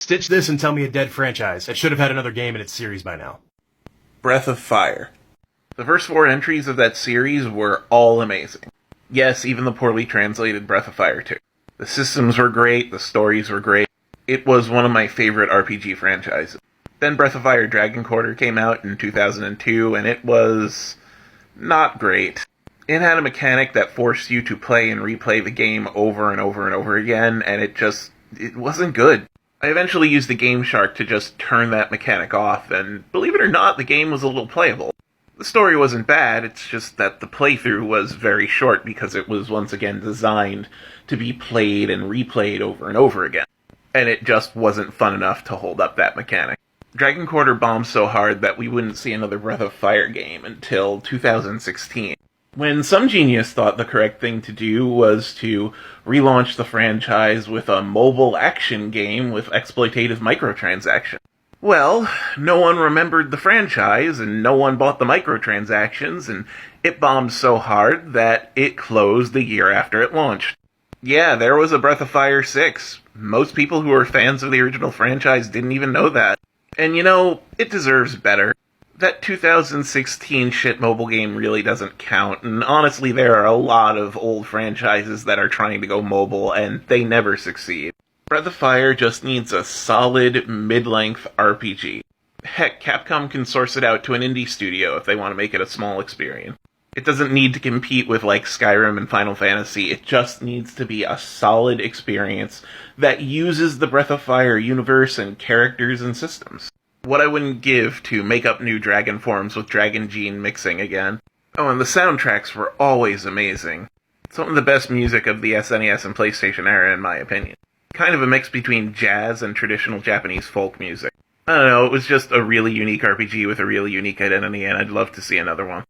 Stitch this and tell me a dead franchise. It should have had another game in its series by now. Breath of Fire. The first 4 entries of that series were all amazing. Yes, even the poorly translated Breath of Fire 2. The systems were great, the stories were great. It was one of my favorite RPG franchises. Then Breath of Fire Dragon Quarter came out in 2002, and it was not great. It had a mechanic that forced you to play and replay the game over and over and over again, and it wasn't good. I eventually used the Game Shark to just turn that mechanic off, and believe it or not, the game was a little playable. The story wasn't bad, it's just that the playthrough was very short because it was once again designed to be played and replayed over and over again. And it just wasn't fun enough to hold up that mechanic. Dragon Quarter bombed so hard that we wouldn't see another Breath of Fire game until 2016. When some genius thought the correct thing to do was to relaunch the franchise with a mobile action game with exploitative microtransactions. Well, no one remembered the franchise, and no one bought the microtransactions, and it bombed so hard that it closed the year after it launched. Yeah, there was a Breath of Fire 6. Most people who are fans of the original franchise didn't even know that. And it deserves better. That 2016 shit mobile game really doesn't count, and honestly there are a lot of old franchises that are trying to go mobile, and they never succeed. Breath of Fire just needs a solid, mid-length RPG. Heck, Capcom can source it out to an indie studio if they want to make it a small experience. It doesn't need to compete with Skyrim and Final Fantasy, it just needs to be a solid experience that uses the Breath of Fire universe and characters and systems. What I wouldn't give to make up new dragon forms with Dragon Gene mixing again. Oh, and the soundtracks were always amazing. Some of the best music of the SNES and PlayStation era, in my opinion. Kind of a mix between jazz and traditional Japanese folk music. I don't know, it was just a really unique RPG with a really unique identity, and I'd love to see another one.